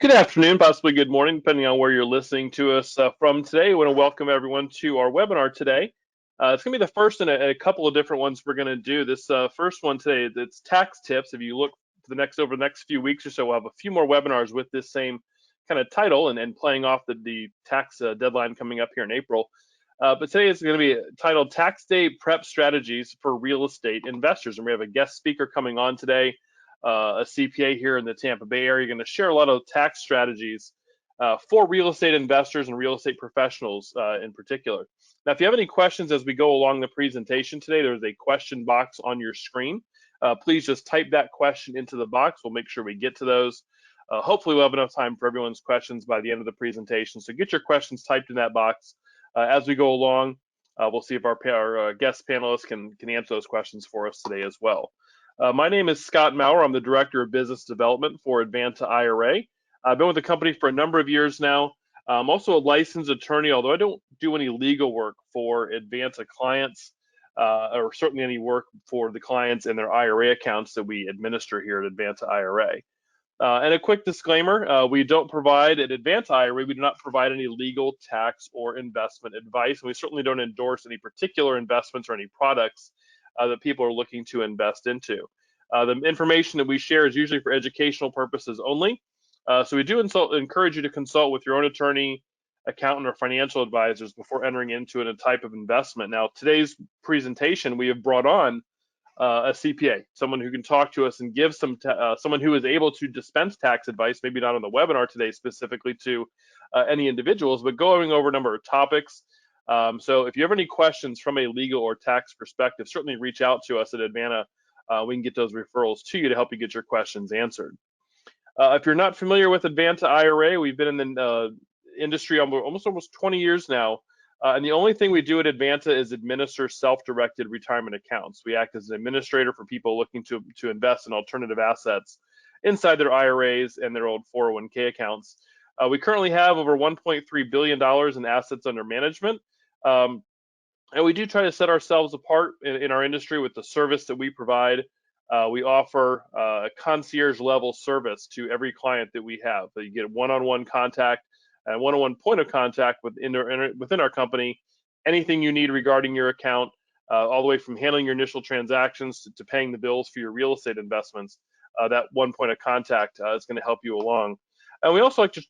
Good afternoon, possibly good morning, depending on where you're listening to us from today. I want to welcome everyone to our webinar today. It's going to be the first in a couple of different ones we're going to do. This first one today, it's tax tips. If you look for over the next few weeks or so, we'll have a few more webinars with this same kind of title and playing off the tax deadline coming up here in April. But today is going to be titled Tax Day Prep Strategies for Real Estate Investors. And we have a guest speaker coming on today, a CPA here in the Tampa Bay area, going to share a lot of tax strategies for real estate investors and real estate professionals in particular. Now, if you have any questions as we go along the presentation today, there's a question box on your screen. Please just type that question into the box. We'll make sure we get to those. Hopefully, we'll have enough time for everyone's questions by the end of the presentation. So get your questions typed in that box. As we go along, we'll see if our guest panelists can answer those questions for us today as well. My name is Scott Maurer. I'm the Director of Business Development for Advanta IRA. I've been with the company for a number of years now. I'm also a licensed attorney, although I don't do any legal work for Advanta clients, or certainly any work for the clients and their IRA accounts that we administer here at Advanta IRA. And a quick disclaimer, we don't provide at Advanta IRA, we do not provide any legal, tax, or investment advice. And we certainly don't endorse any particular investments or any products that people are looking to invest into. The information that we share is usually for educational purposes only. So we do encourage you to consult with your own attorney, accountant, or financial advisors before entering into a type of investment. Now, today's presentation, we have brought on a CPA, someone who can talk to us and give someone who is able to dispense tax advice, maybe not on the webinar today specifically to any individuals, but going over a number of topics. So if you have any questions from a legal or tax perspective, certainly reach out to us at Advanta. We can get those referrals to you to help you get your questions answered. If you're not familiar with Advanta IRA, we've been in the industry almost 20 years now. And the only thing we do at Advanta is administer self-directed retirement accounts. We act as an administrator for people looking to invest in alternative assets inside their IRAs and their old 401k accounts. We currently have over $1.3 billion in assets under management. And we do try to set ourselves apart in our industry with the service that we provide. We offer a concierge level service to every client that we have. So you get one-on-one contact and one-on-one point of contact within our company. Anything you need regarding your account, all the way from handling your initial transactions to paying the bills for your real estate investments, that one point of contact is going to help you along. And we also like to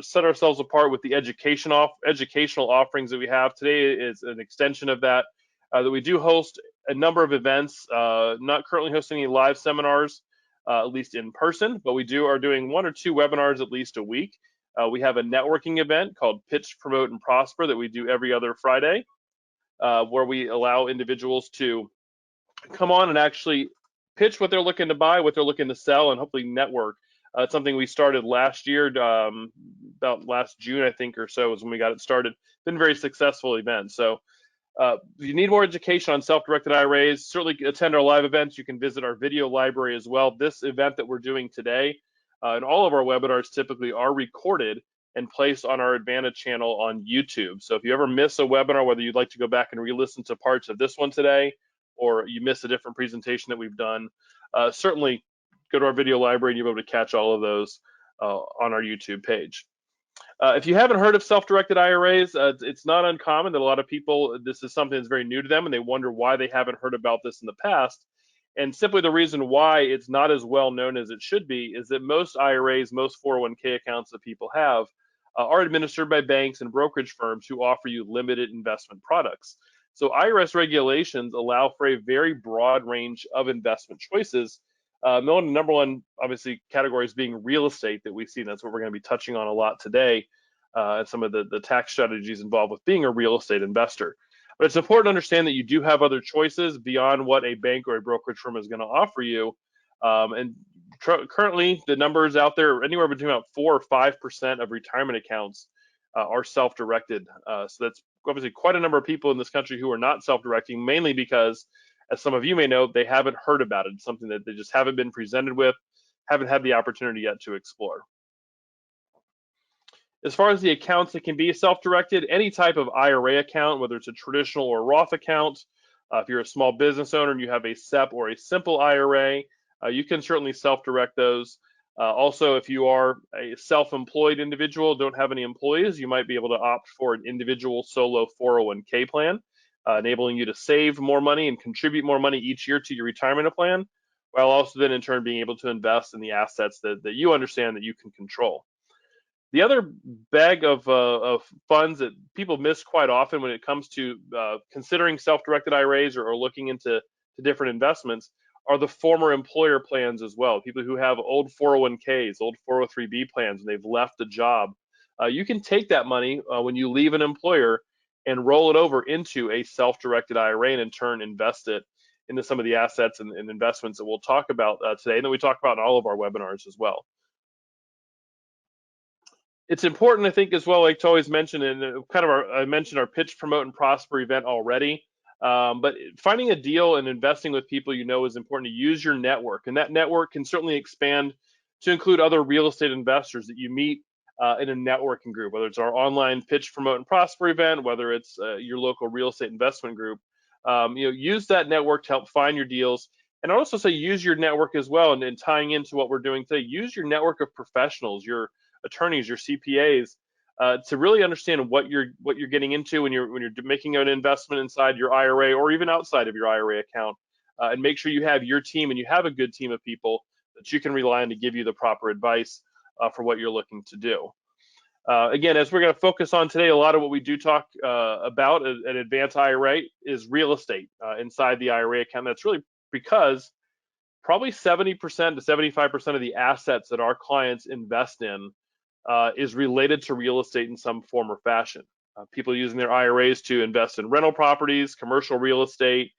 set ourselves apart with the educational offerings that we have. Today is an extension of that, that we do host a number of events, not currently hosting any live seminars, at least in person, but we are doing 1 or 2 webinars at least a week. We have a networking event called Pitch, Promote, and Prosper that we do every other Friday, where we allow individuals to come on and actually pitch what they're looking to buy, what they're looking to sell, and hopefully network. It's something we started last year, about last June, I think, or so is when we got it started. Been a very successful event. So if you need more education on self-directed IRAs, certainly attend our live events. You can visit our video library as well. This event that we're doing today, and all of our webinars typically are recorded and placed on our Advanta channel on YouTube. So if you ever miss a webinar, whether you'd like to go back and re-listen to parts of this one today, or you miss a different presentation that we've done, certainly go to our video library and you'll be able to catch all of those on our YouTube page. If you haven't heard of self-directed IRAs, it's not uncommon that a lot of people, this is something that's very new to them and they wonder why they haven't heard about this in the past. And simply the reason why it's not as well known as it should be is that most IRAs, most 401k accounts that people have are administered by banks and brokerage firms who offer you limited investment products. So IRS regulations allow for a very broad range of investment choices. The number one, obviously, category is being real estate that we see. And that's what we're going to be touching on a lot today, and some of the tax strategies involved with being a real estate investor. But it's important to understand that you do have other choices beyond what a bank or a brokerage firm is going to offer you. Currently, the numbers out there, anywhere between about 4 or 5% of retirement accounts are self-directed. So that's obviously quite a number of people in this country who are not self-directing, mainly because, as some of you may know, they haven't heard about it. It's something that they just haven't been presented with, haven't had the opportunity yet to explore. As far as the accounts that can be self-directed, any type of IRA account, whether it's a traditional or Roth account, if you're a small business owner and you have a SEP or a simple IRA, you can certainly self-direct those. Also, if you are a self-employed individual, don't have any employees, you might be able to opt for an individual solo 401k plan, enabling you to save more money and contribute more money each year to your retirement plan, while also then in turn being able to invest in the assets that you understand that you can control. The other bag of funds that people miss quite often when it comes to considering self-directed IRAs or looking into different investments are the former employer plans as well. People who have old 401ks, old 403b plans, and they've left the job. You can take that money when you leave an employer and roll it over into a self-directed IRA and in turn invest it into some of the assets and investments that we'll talk about today, and that we talk about in all of our webinars as well. It's important, I think, as well, like to always mention, and I mentioned our pitch, promote, and prosper event already. But finding a deal and investing with people you know is important to use your network, and that network can certainly expand to include other real estate investors that you meet in a networking group, whether it's our online pitch, promote, and prosper event, whether it's your local real estate investment group. Use that network to help find your deals. And I also say use your network as well, and tying into what we're doing today, use your network of professionals, your attorneys, your CPAs, to really understand what you're getting into when you're making an investment inside your IRA or even outside of your IRA account, and make sure you have your team and you have a good team of people that you can rely on to give you the proper advice for what you're looking to do. Again, as we're going to focus on today, a lot of what we do talk about at Advanta IRA is real estate inside the IRA account. That's really because probably 70% to 75% of the assets that our clients invest in is related to real estate in some form or fashion. People using their IRAs to invest in rental properties, commercial real estate,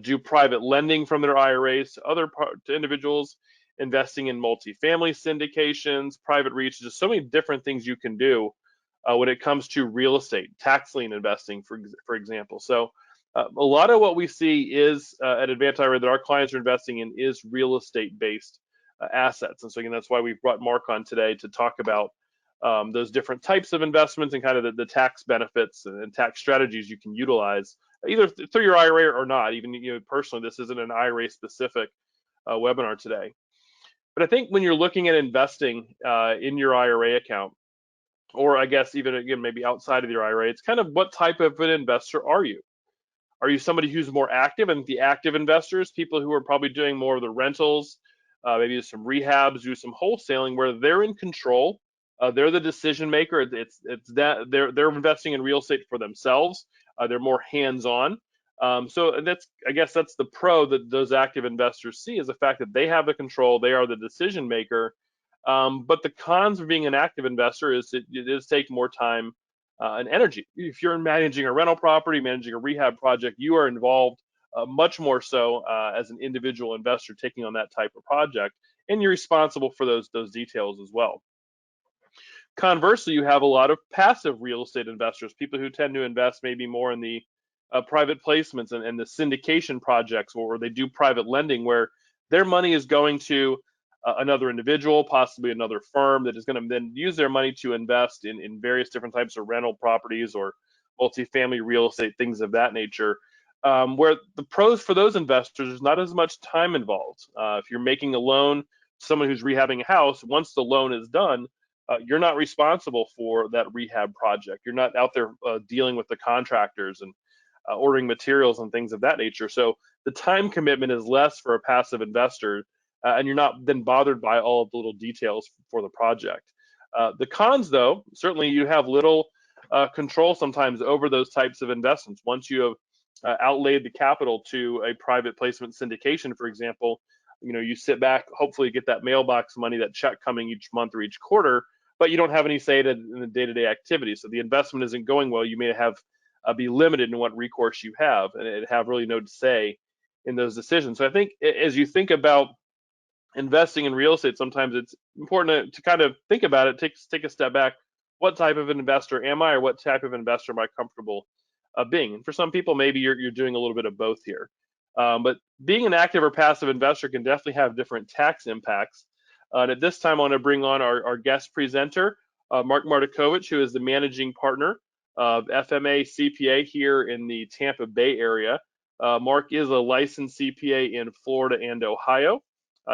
do private lending from their IRAs to individuals, investing in multifamily syndications, private REITs, just so many different things you can do when it comes to real estate, tax lien investing, for example. So a lot of what we see is at Advanta IRA that our clients are investing in is real estate based assets. And so again, that's why we've brought Mark on today to talk about those different types of investments and kind of the tax benefits and tax strategies you can utilize either through your IRA or not. Even personally, this isn't an IRA specific webinar today. But I think when you're looking at investing in your IRA account, or I guess even again maybe outside of your IRA, it's kind of what type of an investor are you? Are you somebody who's more active? And the active investors, people who are probably doing more of the rentals, maybe some rehabs, do some wholesaling, where they're in control, they're the decision maker. It's that they're investing in real estate for themselves. They're more hands-on. So I guess that's the pro that those active investors see, is the fact that they have the control, they are the decision maker. But the cons of being an active investor is it does take more time and energy. If you're managing a rental property, managing a rehab project, you are involved much more so as an individual investor taking on that type of project, and you're responsible for those details as well. Conversely, you have a lot of passive real estate investors, people who tend to invest maybe more in the private placements and the syndication projects, where they do private lending, where their money is going to another individual, possibly another firm that is going to then use their money to invest in various different types of rental properties or multifamily real estate, things of that nature. Where the pros for those investors is not as much time involved. If you're making a loan to someone who's rehabbing a house, once the loan is done, you're not responsible for that rehab project. You're not out there dealing with the contractors and ordering materials and things of that nature. So the time commitment is less for a passive investor, and you're not then bothered by all of the little details for the project. The cons, though, certainly you have little control sometimes over those types of investments. Once you have outlaid the capital to a private placement syndication, for example, you sit back, hopefully get that mailbox money, that check coming each month or each quarter, but you don't have any say in the day-to-day activities. So the investment isn't going well. You may have be limited in what recourse you have, and have really no say in those decisions. So I think as you think about investing in real estate, sometimes it's important to kind of think about it, take a step back. What type of an investor am I, or what type of investor am I comfortable being? And for some people, maybe you're doing a little bit of both here. But being an active or passive investor can definitely have different tax impacts. And at this time, I want to bring on our guest presenter, Mark Martukovich, who is the managing partner of FMA CPA here in the Tampa Bay area. Mark is a licensed CPA in Florida and Ohio.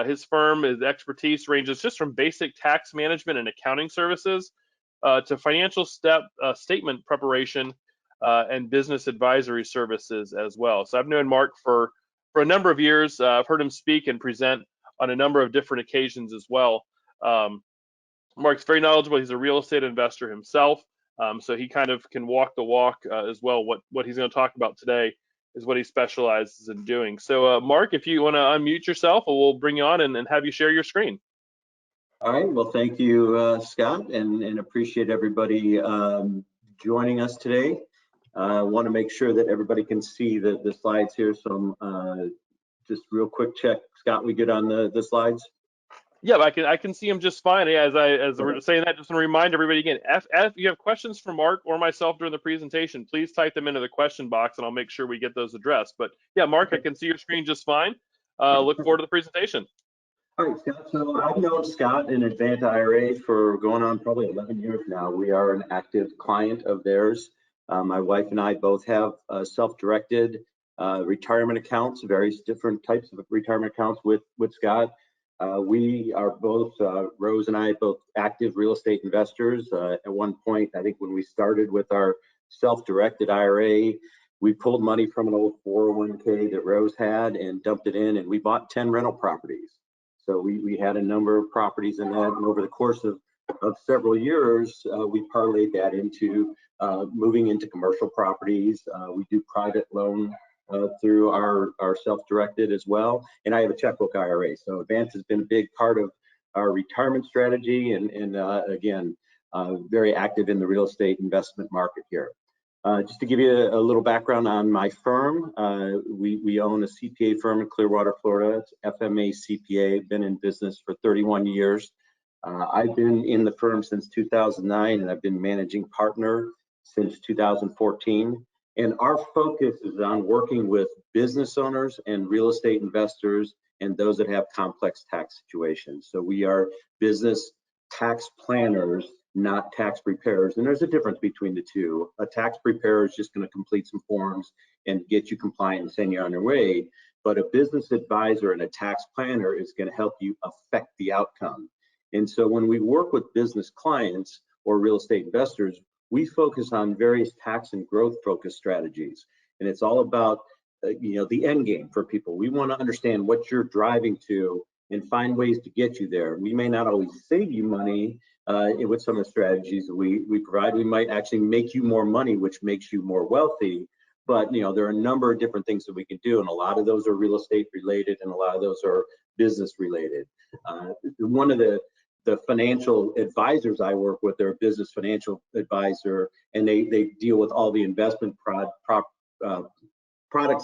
His firm, his expertise ranges just from basic tax management and accounting services to financial statement preparation and business advisory services as well. So I've known Mark for a number of years. I've heard him speak and present on a number of different occasions as well. Mark's very knowledgeable. He's a real estate investor himself, so he kind of can walk the walk as well. What he's going to talk about today is what he specializes in doing. So, Mark, if you want to unmute yourself, we'll bring you on and have you share your screen. All right. Well, thank you, Scott, and appreciate everybody joining us today. I want to make sure that everybody can see the slides here. So just real quick check. Scott, we good on the slides? Yeah, I can see him just fine. Yeah, as we're saying that, just want to remind everybody again, if you have questions for Mark or myself during the presentation, please type them into the question box and I'll make sure we get those addressed. But yeah, Mark, I can see your screen just fine. Look forward to the presentation. All right, Scott. So I've known Scott and Advanta IRA for going on probably 11 years now. We are an active client of theirs. My wife and I both have self-directed retirement accounts, various different types of retirement accounts with Scott. We are both, Rose and I, both active real estate investors. At one point, I think when we started with our self-directed IRA, we pulled money from an old 401k that Rose had and dumped it in, and we bought 10 rental properties. So we had a number of properties in that, and over the course of several years, we parlayed that into moving into commercial properties. We do private loan through our self-directed as well, and I have a checkbook IRA. So Advance has been a big part of our retirement strategy, and again, very active in the real estate investment market here. Just to give you a little background on my firm, we own a CPA firm in Clearwater, Florida. It's FMA CPA, been in business for 31 years. I've been in the firm since 2009, and I've been managing partner since 2014. And our focus is on working with business owners and real estate investors and those that have complex tax situations. So we are business tax planners, not tax preparers. And there's a difference between the two. A tax preparer is just going to complete some forms and get you compliant and send you on your way. But a business advisor and a tax planner is going to help you affect the outcome. And so when we work with business clients or real estate investors, we focus on various tax and growth focused strategies. And it's all about the end game for people. We want to understand what you're driving to and find ways to get you there. We may not always save you money with some of the strategies that we provide. We might actually make you more money, which makes you more wealthy. But there are a number of different things that we can do, and a lot of those are real estate related, and a lot of those are business related. One of the financial advisors I work with, they're a business financial advisor, and they deal with all the investment products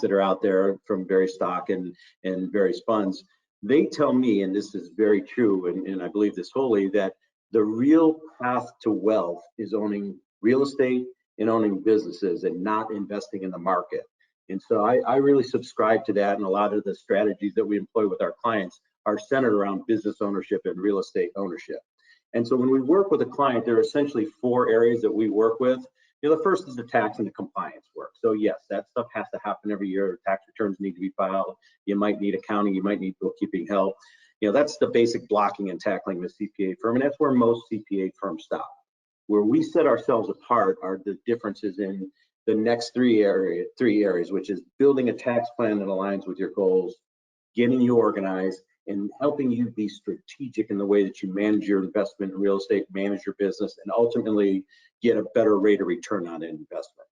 that are out there from various stock and various funds. They tell me, and this is very true, and I believe this wholly, that the real path to wealth is owning real estate and owning businesses and not investing in the market. And so I really subscribe to that, and a lot of the strategies that we employ with our clients are centered around business ownership and real estate ownership. And so when we work with a client, there are essentially 4 areas that we work with. The first is the tax and the compliance work. So yes, that stuff has to happen every year. Tax returns need to be filed. You might need accounting. You might need bookkeeping help. That's the basic blocking and tackling of a CPA firm, and that's where most CPA firms stop. Where we set ourselves apart are the differences in the next three areas, which is building a tax plan that aligns with your goals, getting you organized, and helping you be strategic in the way that you manage your investment in real estate, manage your business, and ultimately get a better rate of return on investment.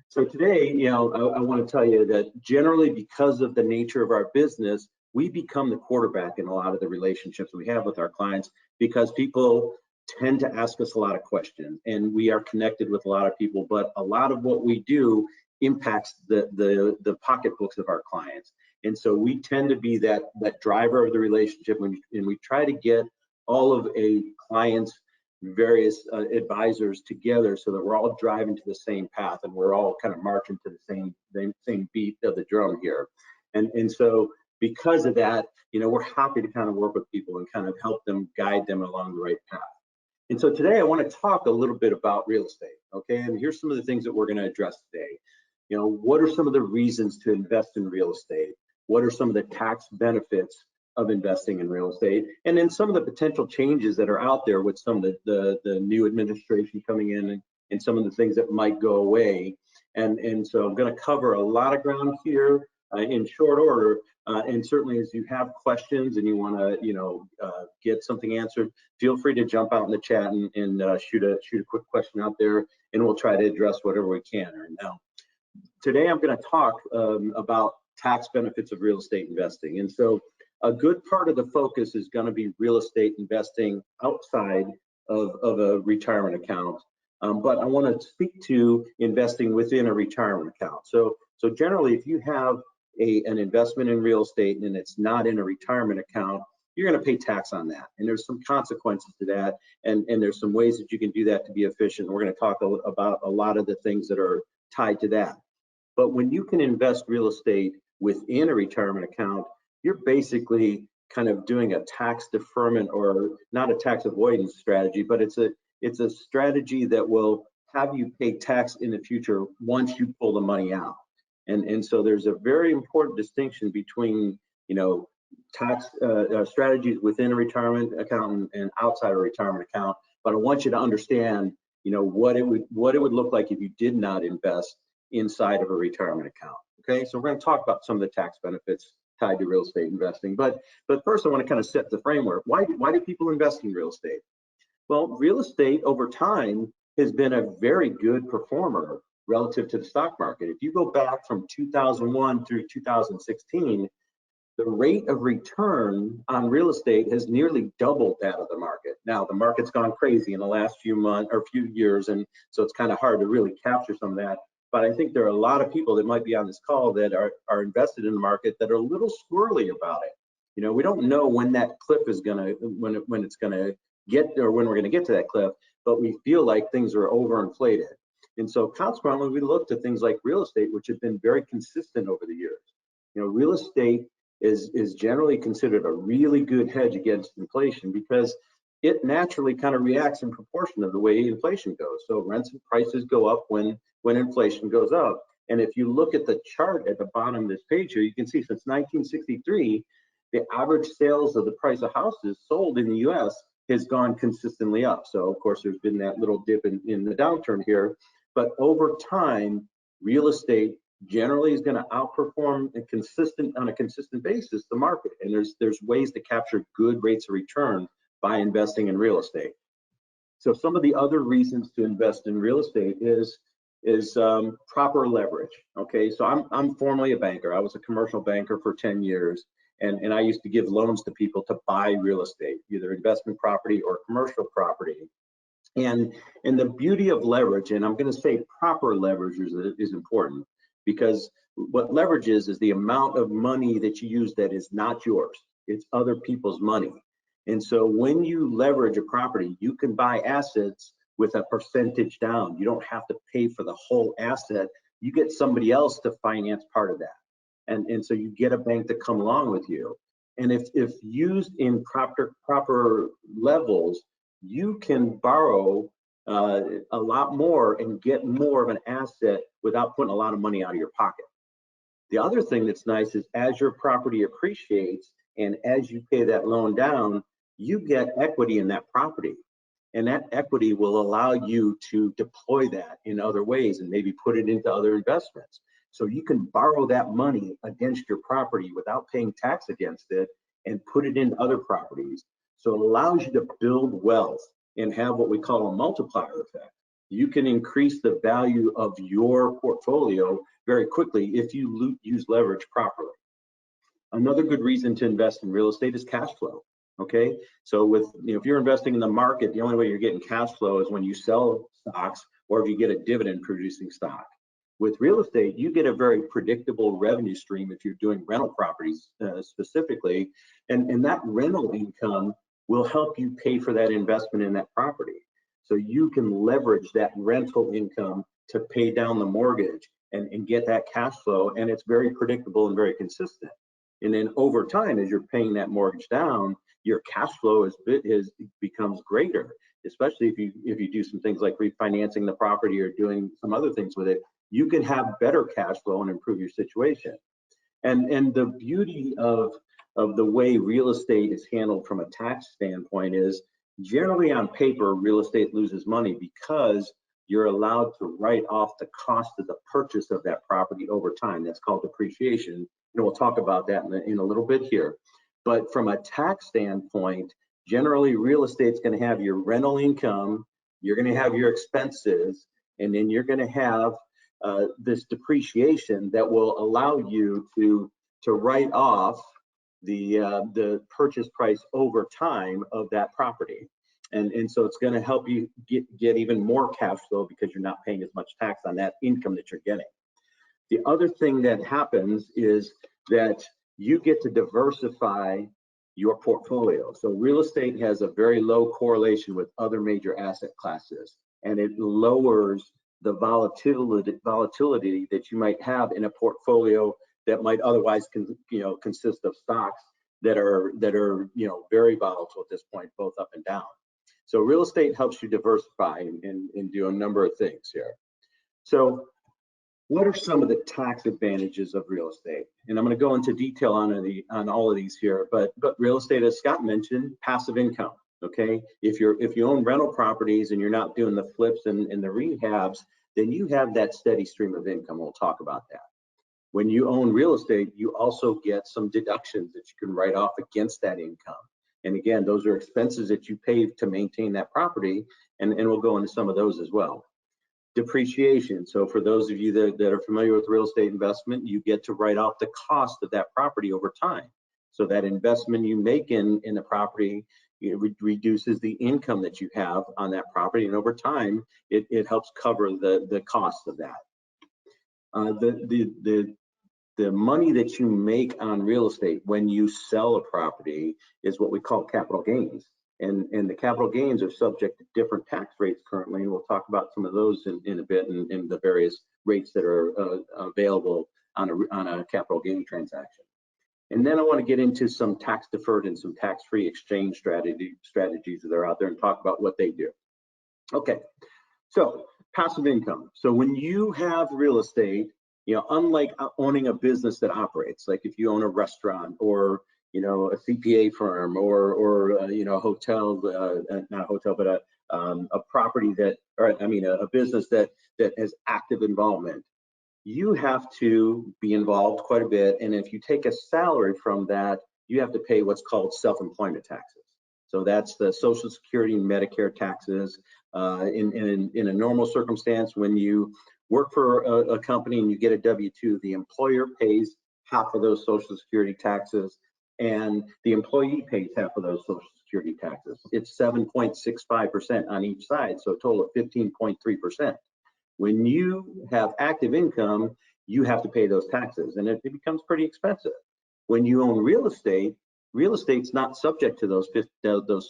So today, I want to tell you that generally, because of the nature of our business, we become the quarterback in a lot of the relationships we have with our clients, because people tend to ask us a lot of questions, and we are connected with a lot of people, but a lot of what we do impacts the pocketbooks of our clients. And so we tend to be that driver of the relationship, and we try to get all of a client's various advisors together so that we're all driving to the same path and we're all kind of marching to the same beat of the drum here. And so because of that, we're happy to kind of work with people and kind of help them, guide them along the right path. And so today I want to talk a little bit about real estate, okay? And here's some of the things that we're going to address today. What are some of the reasons to invest in real estate? What are some of the tax benefits of investing in real estate, and then some of the potential changes that are out there with some of the new administration coming in, and some of the things that might go away. And so I'm going to cover a lot of ground here in short order. And certainly, as you have questions and you want to, get something answered, feel free to jump out in the chat and shoot a quick question out there, and we'll try to address whatever we can right now. Today, I'm going to talk about tax benefits of real estate investing. And so a good part of the focus is going to be real estate investing outside of a retirement account. But I want to speak to investing within a retirement account. So generally, if you have an investment in real estate and it's not in a retirement account, you're going to pay tax on that. And there's some consequences to that. And there's some ways that you can do that to be efficient. We're going to talk about a lot of the things that are tied to that. But when you can invest real estate within a retirement account, you're basically kind of doing a tax deferment, or not a tax avoidance strategy, but it's a strategy that will have you pay tax in the future once you pull the money out. And so there's a very important distinction between, tax strategies within a retirement account and outside a retirement account. But I want you to understand, what it would look like if you did not invest inside of a retirement account. Okay, so we're going to talk about some of the tax benefits tied to real estate investing. But first, I want to kind of set the framework. Why do people invest in real estate? Well, real estate over time has been a very good performer relative to the stock market. If you go back from 2001 through 2016, the rate of return on real estate has nearly doubled that of the market. Now, the market's gone crazy in the last few months or few years, and so it's kind of hard to really capture some of that. But I think there are a lot of people that might be on this call that are invested in the market that are a little squirrely about it. We don't know when that cliff is when it's gonna get, or when we're gonna get to that cliff, but we feel like things are overinflated. And so consequently, we look to things like real estate, which have been very consistent over the years. Real estate is generally considered a really good hedge against inflation because it naturally kind of reacts in proportion to the way inflation goes. So rents and prices go up when inflation goes up. And if you look at the chart at the bottom of this page here, you can see since 1963, the average sales of the price of houses sold in the US has gone consistently up. So of course, there's been that little dip in the downturn here, but over time, real estate generally is going to outperform on a consistent basis the market. And there's ways to capture good rates of return by investing in real estate. So some of the other reasons to invest in real estate is proper leverage. Okay, so I'm formerly a banker. I was a commercial banker for 10 years, and I used to give loans to people to buy real estate, either investment property or commercial property. And the beauty of leverage, and I'm going to say proper leverage is important, because what leverage is the amount of money that you use that is not yours. It's other people's money. And so when you leverage a property, you can buy assets with a percentage down. You don't have to pay for the whole asset. You get somebody else to finance part of that. And so you get a bank to come along with you. And if used in proper levels, you can borrow a lot more and get more of an asset without putting a lot of money out of your pocket. The other thing that's nice is as your property appreciates and as you pay that loan down, you get equity in that property. And that equity will allow you to deploy that in other ways and maybe put it into other investments. So you can borrow that money against your property without paying tax against it and put it into other properties. So it allows you to build wealth and have what we call a multiplier effect. You can increase the value of your portfolio very quickly if you use leverage properly. Another good reason to invest in real estate is cash flow. Okay, so if you're investing in the market, the only way you're getting cash flow is when you sell stocks or if you get a dividend producing stock. With real estate, you get a very predictable revenue stream if you're doing rental properties specifically, and that rental income will help you pay for that investment in that property. So you can leverage that rental income to pay down the mortgage and get that cash flow, and it's very predictable and very consistent. And then over time, as you're paying that mortgage down, your cash flow becomes greater, especially if you do some things like refinancing the property or doing some other things with it. You can have better cash flow and improve your situation. And the beauty of of the way real estate is handled from a tax standpoint is generally on paper, real estate loses money because you're allowed to write off the cost of the purchase of that property over time. That's called depreciation. And we'll talk about that in a little bit here. But from a tax standpoint, generally real estate's going to have your rental income, you're going to have your expenses, and then you're going to have this depreciation that will allow you to write off the purchase price over time of that property. And so it's going to help you get even more cash flow because you're not paying as much tax on that income that you're getting. The other thing that happens is that you get to diversify your portfolio. So real estate has a very low correlation with other major asset classes, and it lowers the volatility that you might have in a portfolio that might otherwise consist of stocks that are very volatile at this point, both up and down. So real estate helps you diversify and do a number of things here. So what are some of the tax advantages of real estate? And I'm going to go into detail on all of these here, but real estate, as Scott mentioned, passive income. Okay, if you own rental properties and you're not doing the flips and the rehabs, then you have that steady stream of income. We'll talk about that. When you own real estate, you also get some deductions that you can write off against that income. And again, those are expenses that you pay to maintain that property, and we'll go into some of those as well. Depreciation. So for those of you that are familiar with real estate investment, you get to write off the cost of that property over time. So that investment you make in the property, it reduces the income that you have on that property, and over time, it helps cover the cost of that. The money that you make on real estate when you sell a property is what we call capital gains. And the capital gains are subject to different tax rates currently, and we'll talk about some of those in a bit, and the various rates that are available on a capital gain transaction. And then I want to get into some tax deferred and some tax-free exchange strategies that are out there and talk about what they do. Okay, so passive income. So when you have real estate, unlike owning a business that operates, like if you own a restaurant or a CPA firm or a hotel, not a hotel, but a property a business that has active involvement, you have to be involved quite a bit. And if you take a salary from that, you have to pay what's called self-employment taxes. So that's the Social Security and Medicare taxes. In a normal circumstance, when you work for a company and you get a W-2, the employer pays half of those Social Security taxes, and the employee pays half of those Social Security taxes. It's 7.65% on each side, so a total of 15.3%. When you have active income, you have to pay those taxes, and it becomes pretty expensive. When you own real estate's not subject to those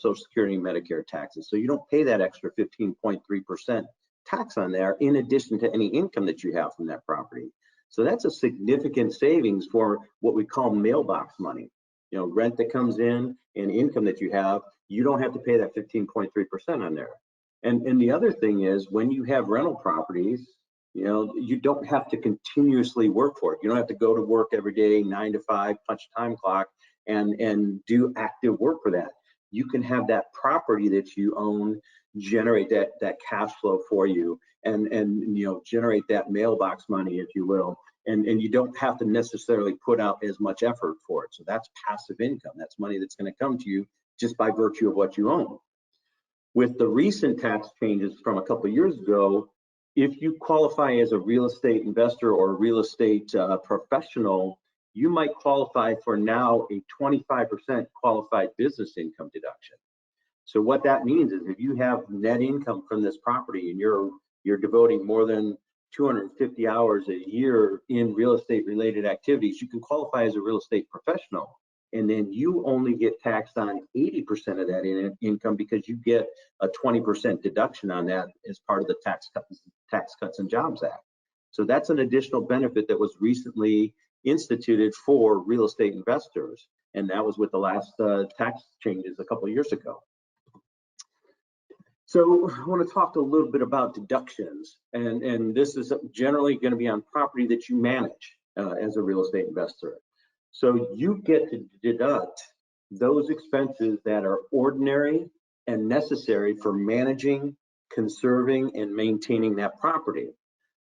Social Security and Medicare taxes, so you don't pay that extra 15.3% tax on there in addition to any income that you have from that property. So that's a significant savings for what we call mailbox money. Rent that comes in and income that you have, you don't have to pay that 15.3% on there. And the other thing is, when you have rental properties, you don't have to continuously work for it. You don't have to go to work every day, 9 to 5, punch time clock, and do active work for that. You can have that property that you own generate that cash flow for you, and generate that mailbox money, if you will. And you don't have to necessarily put out as much effort for it. So that's passive income. That's money that's going to come to you just by virtue of what you own. With the recent tax changes from a couple of years ago, if you qualify as a real estate investor or a real estate professional, you might qualify for now a 25% qualified business income deduction. So what that means is, if you have net income from this property and you're devoting more than 250 hours a year in real estate related activities, you can qualify as a real estate professional. And then you only get taxed on 80% of that income because you get a 20% deduction on that as part of the Tax Cuts and Jobs Act. So that's an additional benefit that was recently instituted for real estate investors. And that was with the last tax changes a couple of years ago. So I want to talk a little bit about deductions, and this is generally going to be on property that you manage as a real estate investor. So you get to deduct those expenses that are ordinary and necessary for managing, conserving, and maintaining that property.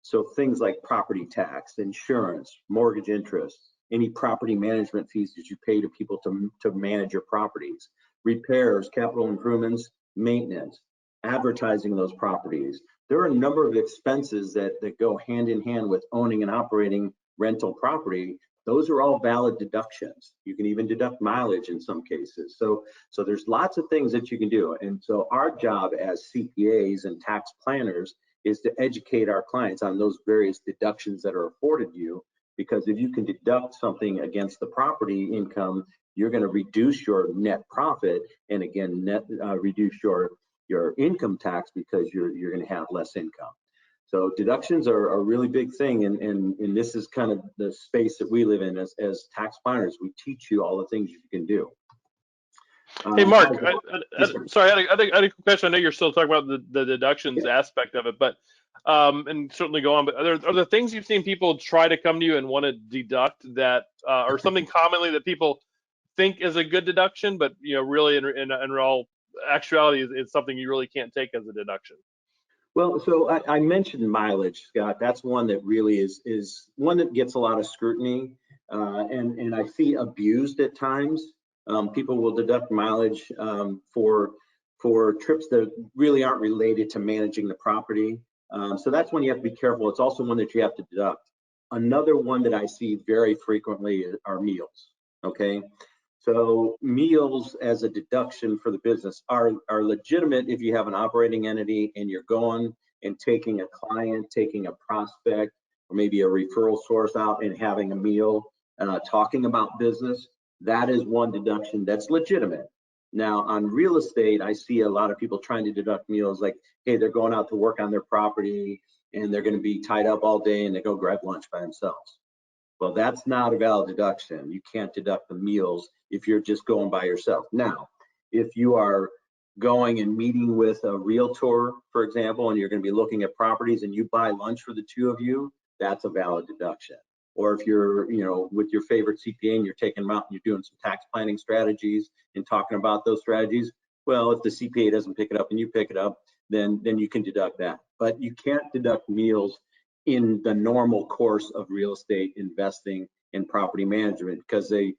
So things like property tax, insurance, mortgage interest, any property management fees that you pay to people to manage your properties, repairs, capital improvements, maintenance, advertising those properties. There are a number of expenses that go hand in hand with owning and operating rental property. Those are all valid deductions. You can even deduct mileage in some cases. So there's lots of things that you can do. And so our job as CPAs and tax planners is to educate our clients on those various deductions that are afforded you, because if you can deduct something against the property income, you're going to reduce your net profit, and again, reduce your income tax because you're going to have less income. So deductions are a really big thing, and this is kind of the space that we live in as tax planners. We teach you all the things you can do. Hey, Mark, sorry, I had a question. I know you're still talking about the deductions aspect of it, but and certainly go on. But are there things you've seen people try to come to you and want to deduct that, or something commonly that people think is a good deduction, but really in all actuality is something you really can't take as a deduction? Well, so I mentioned mileage, Scott. That's one that really is one that gets a lot of scrutiny, and I see abused at times. People will deduct mileage for trips that really aren't related to managing the property. So that's one you have to be careful. It's also one that you have to deduct. Another one that I see very frequently are meals. Okay, so meals as a deduction for the business are legitimate if you have an operating entity and you're going and taking a client, taking a prospect, or maybe a referral source out and having a meal, talking about business. That is one deduction that's legitimate. Now, on real estate, I see a lot of people trying to deduct meals like, hey, they're going out to work on their property and they're going to be tied up all day and they go grab lunch by themselves. Well, that's not a valid deduction. You can't deduct the meals if you're just going by yourself. Now, if you are going and meeting with a realtor, for example, and you're going to be looking at properties and you buy lunch for the two of you, that's a valid deduction. Or if you're, with your favorite CPA and you're taking them out and you're doing some tax planning strategies and talking about those strategies, well, if the CPA doesn't pick it up and you pick it up, then you can deduct that. But you can't deduct meals in the normal course of real estate investing and property management, because they,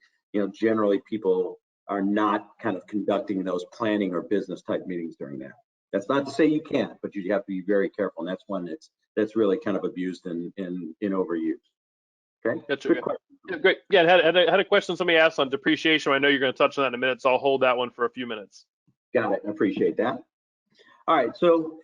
generally people are not kind of conducting those planning or business type meetings during that. That's not to say you can't, but you have to be very careful. And that's one that's really kind of abused and overused. Okay. That's good. Yeah, great. Yeah, I had a question somebody asked on depreciation. I know you're going to touch on that in a minute, so I'll hold that one for a few minutes. Got it. I appreciate that. All right. So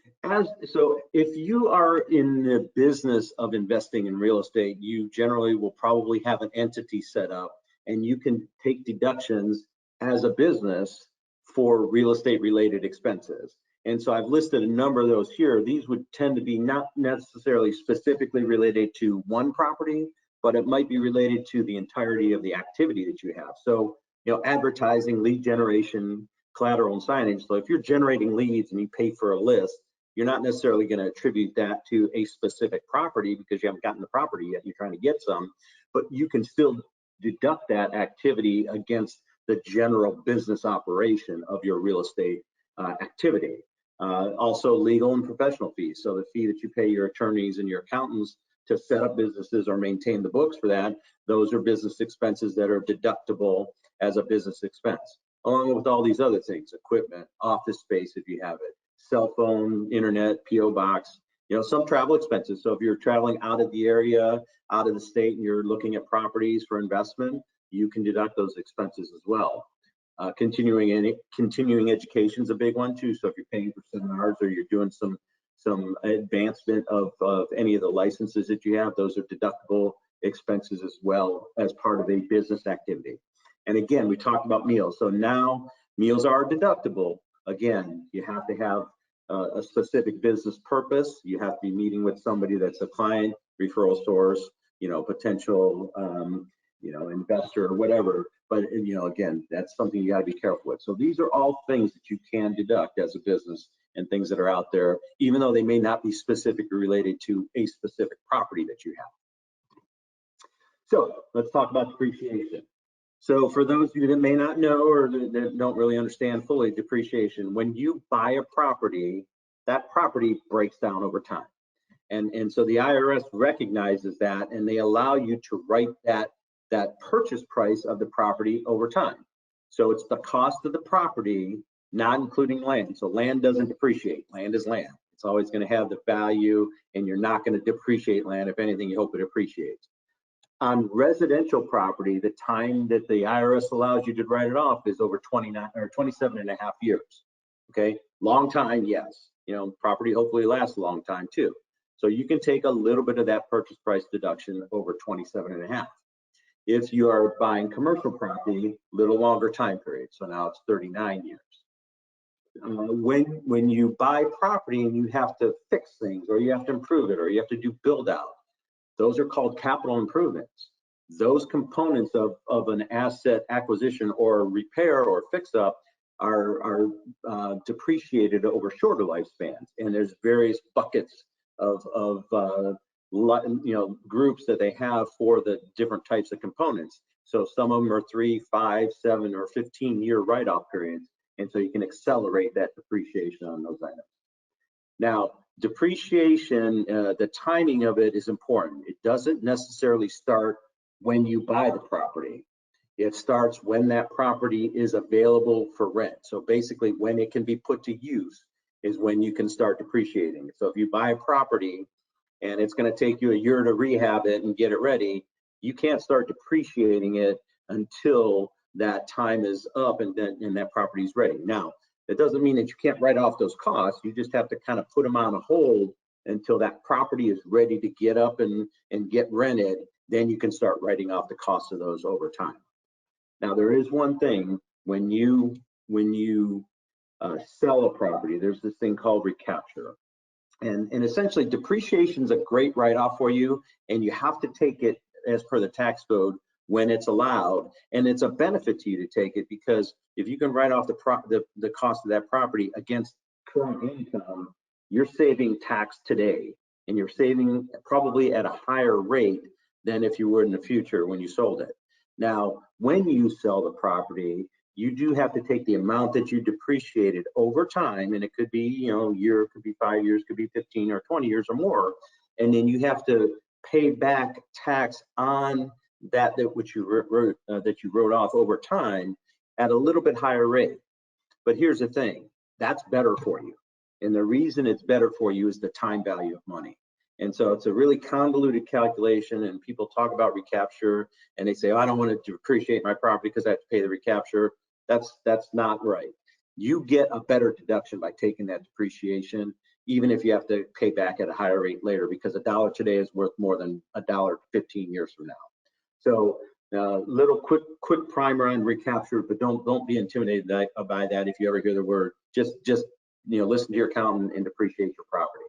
if you are in the business of investing in real estate, you generally will probably have an entity set up, and you can take deductions as a business for real estate related expenses. And so I've listed a number of those here. These would tend to be not necessarily specifically related to one property, but it might be related to the entirety of the activity that you have. So, advertising, lead generation, collateral, and signage. So if you're generating leads and you pay for a list, you're not necessarily going to attribute that to a specific property because you haven't gotten the property yet. You're trying to get some, but you can still deduct that activity against the general business operation of your real estate activity. Also legal and professional fees. So the fee that you pay your attorneys and your accountants to set up businesses or maintain the books for that, those are business expenses that are deductible as a business expense, along with all these other things, equipment, office space if you have it, cell phone, internet, PO box, some travel expenses. So if you're traveling out of the area, out of the state, and you're looking at properties for investment, you can deduct those expenses as well. Continuing education is a big one too. So if you're paying for seminars or you're doing some advancement of any of the licenses that you have, those are deductible expenses as well as part of a business activity. And again, we talked about meals. So now meals are deductible. Again, you have to have a specific business purpose. You have to be meeting with somebody that's a client, referral source, potential, investor or whatever. But, again, that's something you got to be careful with. So these are all things that you can deduct as a business and things that are out there, even though they may not be specifically related to a specific property that you have. So let's talk about depreciation. So for those of you that may not know or that don't really understand fully depreciation, when you buy a property, that property breaks down over time. And so the IRS recognizes that, and they allow you to write that purchase price of the property over time. So it's the cost of the property, not including land. So land doesn't depreciate. Land is land. It's always going to have the value, and you're not going to depreciate land. If anything, you hope it appreciates. On residential property, the time that the IRS allows you to write it off is over 29 or 27 and a half years. Okay, long time, yes. You know, property hopefully lasts a long time too. So you can take a little bit of that purchase price deduction over 27 and a half. If you are buying commercial property, little longer time period. So now it's 39 years. When you buy property and you have to fix things, or you have to improve it, or you have to do build out, those are called capital improvements. Those components of an asset acquisition or repair or fix up are depreciated over shorter lifespans. And there's various buckets of groups that they have for the different types of components. So some of them are 3, 5, 7, or 15-year write-off periods. And so you can accelerate that depreciation on those items. Now, depreciation, the timing of it is important. It doesn't necessarily start when you buy the property. It starts when that property is available for rent. So basically when it can be put to use is when you can start depreciating. So if you buy a property and it's going to take you a year to rehab it and get it ready, you can't start depreciating it until that time is up and that property is ready. Now, it doesn't mean that you can't write off those costs. You just have to kind of put them on a hold until that property is ready to get up and get rented. Then you can start writing off the cost of those over time. Now, there is one thing when you sell a property, there's this thing called recapture. And essentially, depreciation is a great write-off for you, and you have to take it as per the tax code when it's allowed, and it's a benefit to you to take it, because if you can write off the cost of that property against current income, you're saving tax today, and you're saving probably at a higher rate than if you were in the future when you sold it. Now, when you sell the property, you do have to take the amount that you depreciated over time, and it could be, a year, it could be 5 years, could be 15 or 20 years or more, and then you have to pay back tax on that which you wrote off over time at a little bit higher rate. But here's the thing, that's better for you. And the reason it's better for you is the time value of money. And so it's a really convoluted calculation, and people talk about recapture and they say, oh, I don't want to depreciate my property because I have to pay the recapture. That's not right. You get a better deduction by taking that depreciation, even if you have to pay back at a higher rate later, because $1 today is worth more than $1 15 years from now. So little quick primer on recapture, but don't be intimidated by that. If you ever hear the word, just listen to your accountant and depreciate your property.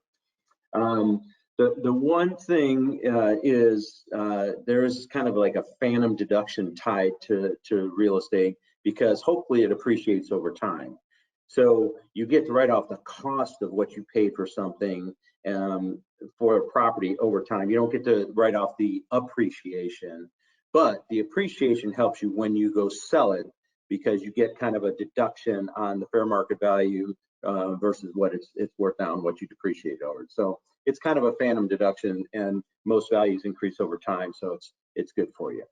The one thing is there is kind of like a phantom deduction tied to real estate, because hopefully it appreciates over time. So you get to write off the cost of what you paid for something for a property over time. You don't get to write off the appreciation, but the appreciation helps you when you go sell it, because you get kind of a deduction on the fair market value versus what it's worth now and what you depreciate over. So it's kind of a phantom deduction, and most values increase over time, so it's good for you.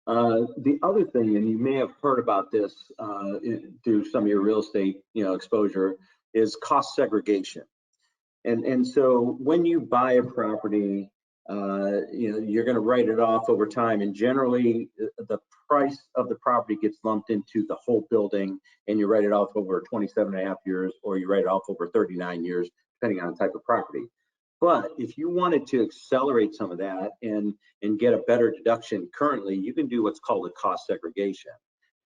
The other thing, and you may have heard about this through some of your real estate exposure, is cost segregation. And so when you buy a property, you're going to write it off over time, and generally the price of the property gets lumped into the whole building, and you write it off over 27 and a half years, or you write it off over 39 years, depending on the type of property. But if you wanted to accelerate some of that and get a better deduction currently, you can do what's called a cost segregation.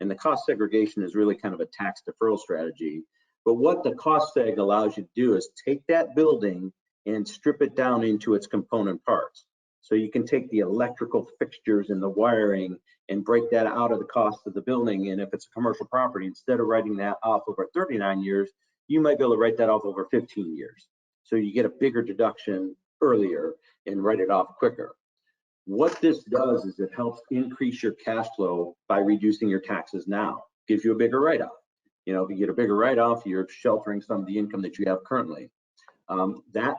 And the cost segregation is really kind of a tax deferral strategy. But what the cost seg allows you to do is take that building and strip it down into its component parts. So you can take the electrical fixtures and the wiring and break that out of the cost of the building. And if it's a commercial property, instead of writing that off over 39 years, you might be able to write that off over 15 years. So you get a bigger deduction earlier and write it off quicker. What this does is it helps increase your cash flow by reducing your taxes now. Gives you a bigger write-off. You know, if you get a bigger write-off, you're sheltering some of the income that you have currently.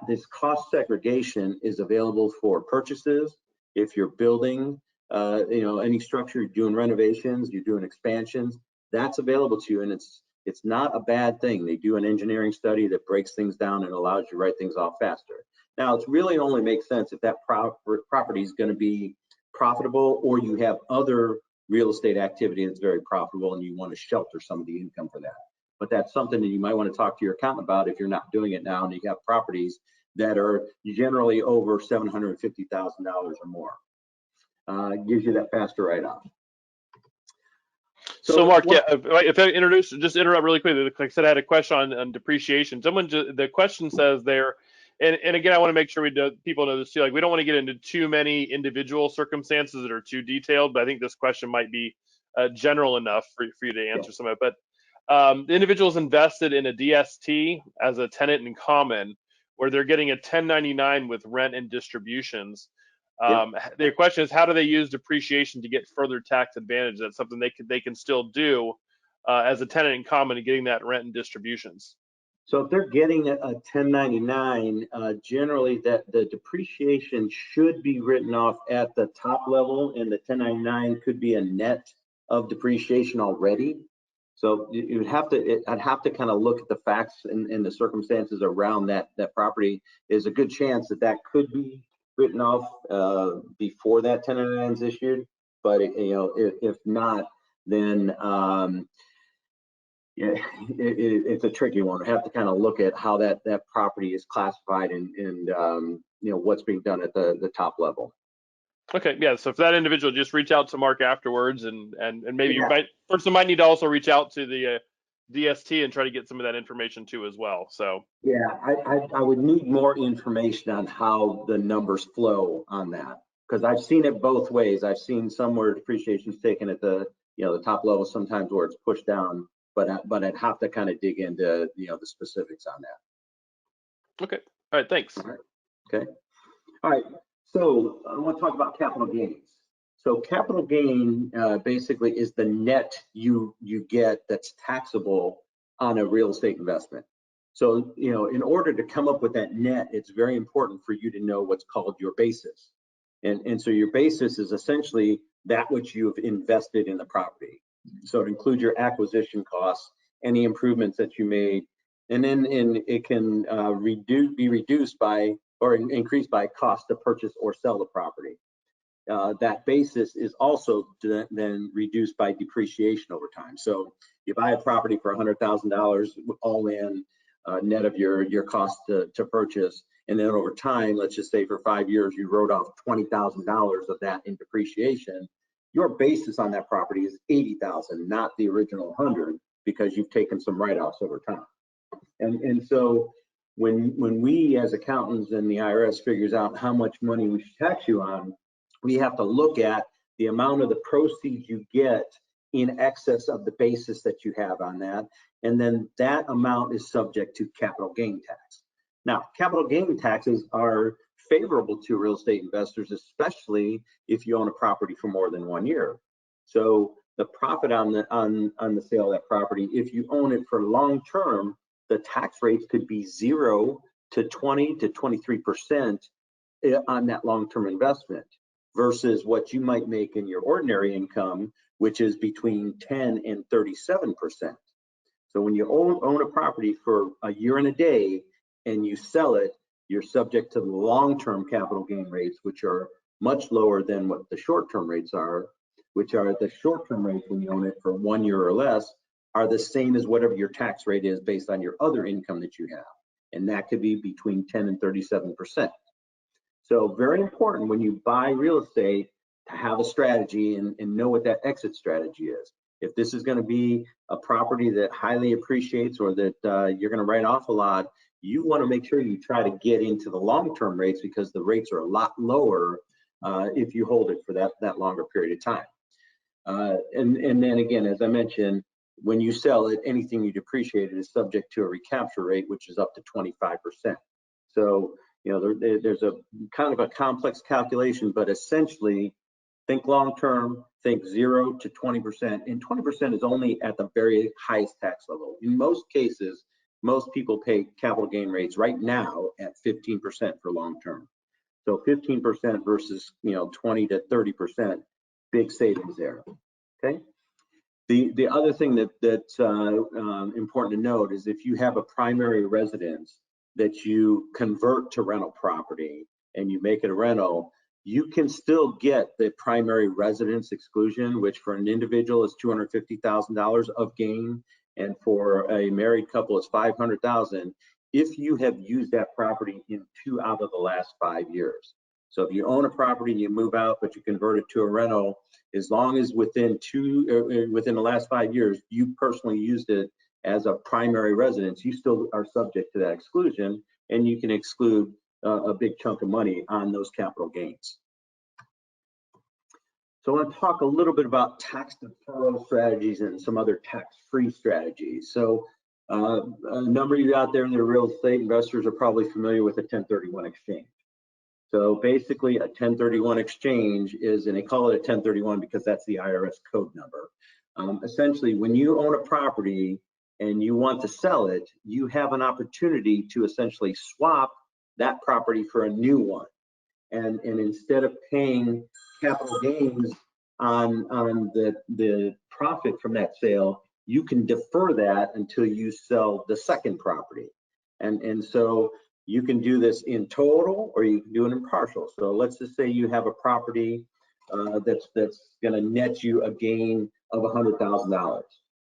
This cost segregation is available for purchases. If you're building, you know, any structure, you're doing renovations, you're doing expansions, that's available to you, and it's not a bad thing. They do an engineering study that breaks things down and allows you to write things off faster. Now, it's really only makes sense if that property is going to be profitable, or you have other real estate activity that's very profitable and you want to shelter some of the income for that. But that's something that you might want to talk to your accountant about if you're not doing it now and you have properties that are generally over $750,000 or more. Gives you that faster write-off. So Mark, yeah, if I just interrupt really quickly. Like I said, I had a question on depreciation. The question says there, and again, I want to make sure people know this too. Like, we don't want to get into too many individual circumstances that are too detailed, but I think this question might be general enough for you to answer some of it. But the individual's invested in a DST as a tenant in common, where they're getting a 1099 with rent and distributions. Their question is, how do they use depreciation to get further tax advantage? That's something they can still do as a tenant in common and getting that rent and distributions. So if they're getting a 1099, generally that the depreciation should be written off at the top level, and the 1099 could be a net of depreciation already. So I'd have to kind of look at the facts and the circumstances around that property. There's a good chance that could be written off before that 1099 is issued, but if not, then it's a tricky one. We have to kind of look at how that property is classified and what's being done at the top level. Okay, yeah. So for that individual, just reach out to Mark afterwards, and maybe person might need to also reach out to the DST and try to get some of that information too as well. So yeah, I would need more information on how the numbers flow on that, because I've seen it both ways. I've seen some where depreciation is taken at the the top level, sometimes where it's pushed down, but I'd have to kind of dig into the specifics on that. Okay. All right. Thanks. All right. Okay. All right. So I want to talk about capital gains. So capital gain basically is the net you get that's taxable on a real estate investment. So in order to come up with that net, it's very important for you to know what's called your basis. And so your basis is essentially that which you've invested in the property. So it includes your acquisition costs, any improvements that you made, and then it can be reduced by or increased by cost to purchase or sell the property. That basis is also then reduced by depreciation over time. So you buy a property for $100,000 all in, net of your cost to purchase, and then over time, let's just say for 5 years, you wrote off $20,000 of that in depreciation. Your basis on that property is $80,000, not the original 100, because you've taken some write-offs over time. And so when we as accountants and the IRS figures out how much money we should tax you on, we have to look at the amount of the proceeds you get in excess of the basis that you have on that, and then that amount is subject to capital gain tax. Now, capital gain taxes are favorable to real estate investors, especially if you own a property for more than 1 year. So the profit on the sale of that property, if you own it for long term, the tax rates could be 0 to 20 to 23% on that long-term investment, versus what you might make in your ordinary income, which is between 10 and 37%. So when you own a property for a year and a day and you sell it, you're subject to the long-term capital gain rates, which are much lower than what the short-term rates are, which are the short-term rates when you own it for 1 year or less are the same as whatever your tax rate is based on your other income that you have. And that could be between 10 and 37%. So very important when you buy real estate to have a strategy and know what that exit strategy is. If this is going to be a property that highly appreciates or that you're going to write off a lot, you want to make sure you try to get into the long-term rates, because the rates are a lot lower if you hold it for that longer period of time. And then again, as I mentioned, when you sell it, anything you depreciated is subject to a recapture rate, which is up to 25%. So there's a kind of a complex calculation, but essentially think long-term, think 0 to 20%, and 20% is only at the very highest tax level. In most cases, most people pay capital gain rates right now at 15% for long-term. So 15% versus 20 to 30%, big savings there. Okay. The other thing that's important to note is if you have a primary residence that you convert to rental property and you make it a rental, you can still get the primary residence exclusion, which for an individual is $250,000 of gain, and for a married couple is $500,000 if you have used that property in 2 out of the last 5 years. So if you own a property and you move out, but you convert it to a rental, as long as within the last 5 years, you personally used it as a primary residence, you still are subject to that exclusion, and you can exclude a big chunk of money on those capital gains. So I want to talk a little bit about tax deferral strategies and some other tax-free strategies. So a number of you out there in the real estate investors are probably familiar with a 1031 exchange. So basically a 1031 exchange is, and they call it a 1031 because that's the IRS code number. Essentially, when you own a property and you want to sell it, you have an opportunity to essentially swap that property for a new one. And instead of paying capital gains on the profit from that sale, you can defer that until you sell the second property. And so you can do this in total or you can do it in partial. So let's just say you have a property that's going to net you a gain of $100,000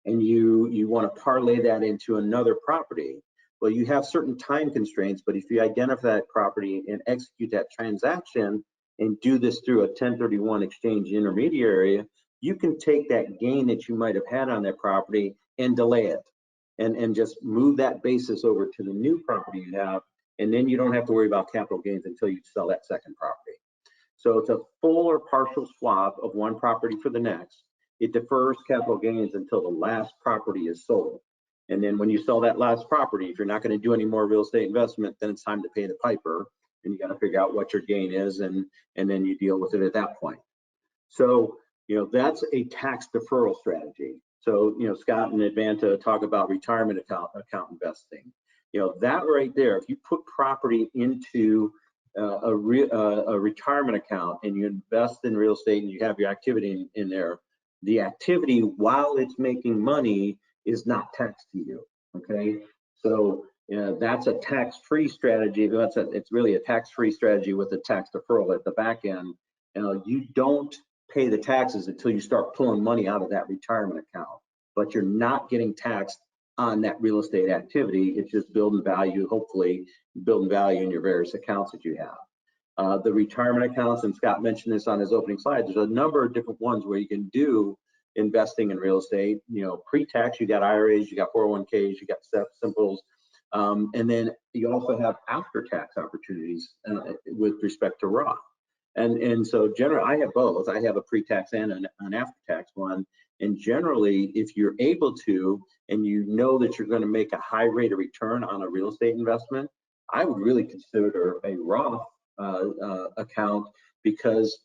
and you want to parlay that into another property. Well, you have certain time constraints, but if you identify that property and execute that transaction and do this through a 1031 exchange intermediary, you can take that gain that you might have had on that property and delay it and just move that basis over to the new property you have, and then you don't have to worry about capital gains until you sell that second property. So it's a full or partial swap of one property for the next. It defers capital gains until the last property is sold. And then when you sell that last property, if you're not going to do any more real estate investment, then it's time to pay the piper, and you got to figure out what your gain is, and then you deal with it at that point. So that's a tax deferral strategy. So Scott and Advanta talk about retirement account investing. That right there, if you put property into a retirement account and you invest in real estate and you have your activity in there, the activity while it's making money is not taxed to you. Okay, so that's a tax-free strategy. It's really a tax-free strategy with a tax deferral at the back end. You don't pay the taxes until you start pulling money out of that retirement account, but you're not getting taxed on that real estate activity. It's just building value, hopefully building value in your various accounts that you have. The retirement accounts, and Scott mentioned this on his opening slide, there's a number of different ones where you can do investing in real estate. Pre-tax, you got IRAs, you got 401ks, you got simples, and then you also have after-tax opportunities with respect to Roth. And so generally, I have both. I have a pre-tax and an after-tax one. And generally, if you're able to, and you know that you're going to make a high rate of return on a real estate investment, I would really consider a Roth account, because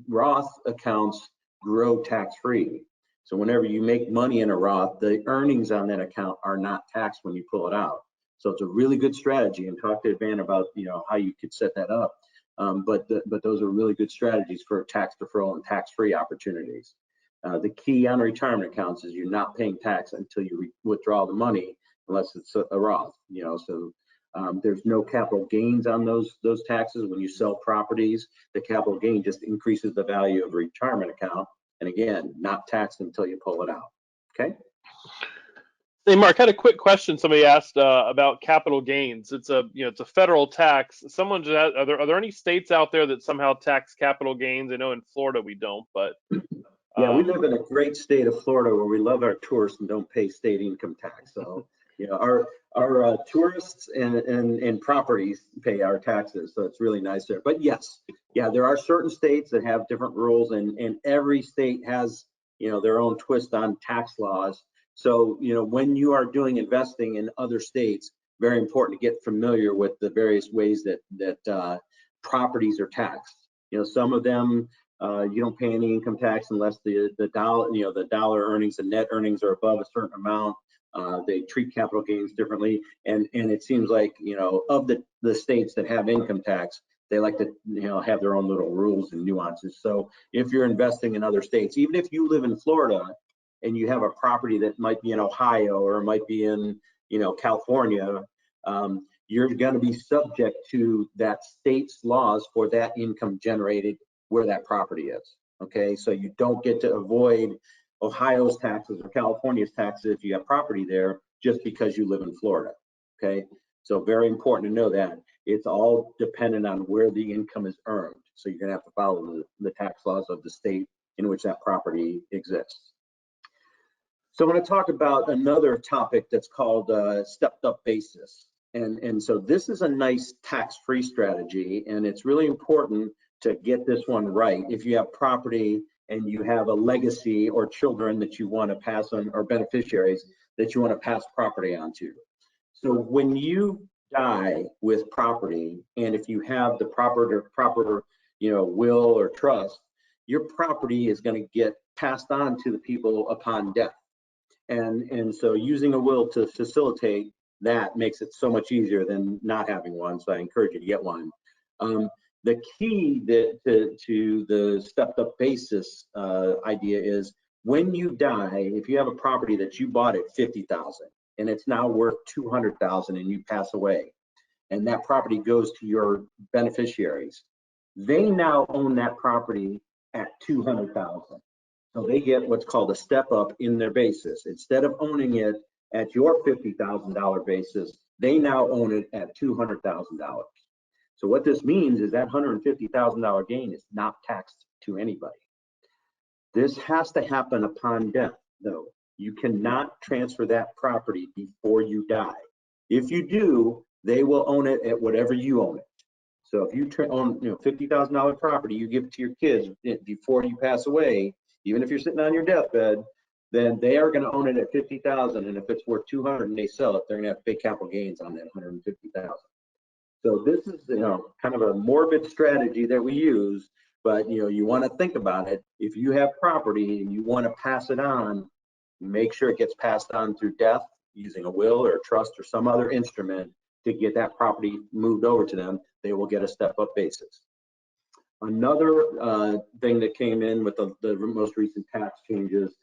Roth accounts grow tax-free. So whenever you make money in a Roth, the earnings on that account are not taxed when you pull it out. So it's a really good strategy, and talk to Advan about how you could set that up. But those are really good strategies for tax deferral and tax-free opportunities. The key on retirement accounts is you're not paying tax until you withdraw the money, unless it's a Roth. So there's no capital gains on those taxes. When you sell properties, the capital gain just increases the value of a retirement account, and again, not taxed until you pull it out. Okay. Hey, Mark, I had a quick question. Somebody asked about capital gains. It's a federal tax. Someone just asked, are there any states out there that somehow tax capital gains? I know in Florida we don't, but yeah, we live in a great state of Florida where we love our tourists and don't pay state income tax. So our tourists and properties pay our taxes, so it's really nice there. But yes, there are certain states that have different rules, and every state has their own twist on tax laws. So when you are doing investing in other states, very important to get familiar with the various ways that properties are taxed. Some of them you don't pay any income tax unless the dollar earnings and net earnings are above a certain amount. They treat capital gains differently, and it seems like of the states that have income tax, they like to have their own little rules and nuances. So if you're investing in other states, even if you live in Florida and you have a property that might be in Ohio or might be in California, you're going to be subject to that state's laws for that income generated where that property is. Okay, so you don't get to avoid Ohio's taxes or California's taxes if you have property there just because you live in Florida. Okay, so very important to know that it's all dependent on where the income is earned. So you're going to have to follow the tax laws of the state in which that property exists. So I want to talk about another topic that's called stepped up basis. And so this is a nice tax-free strategy, and it's really important to get this one right. If you have property and you have a legacy or children that you want to pass on, or beneficiaries that you want to pass property on to. So when you die with property, and if you have the proper will or trust, your property is going to get passed on to the people upon death. And so using a will to facilitate that makes it so much easier than not having one. So I encourage you to get one. The key to the stepped up basis idea is when you die, if you have a property that you bought at $50,000 and it's now worth $200,000 and you pass away, and that property goes to your beneficiaries, they now own that property at $200,000. So they get what's called a step up in their basis. Instead of owning it at your $50,000 basis, they now own it at $200,000. So what this means is that $150,000 gain is not taxed to anybody. This has to happen upon death, though. You cannot transfer that property before you die. If you do, they will own it at whatever you own it. So if you own $50,000 property, you give it to your kids before you pass away, even if you're sitting on your deathbed, then they are going to own it at $50,000, and if it's worth $200,000 and they sell it, they're going to have to pay capital gains on that $150,000. So this is kind of a morbid strategy that we use, but you want to think about it. If you have property and you want to pass it on, make sure it gets passed on through death using a will or a trust or some other instrument to get that property moved over to them. They will get a step up basis. Another thing that came in with the most recent tax changes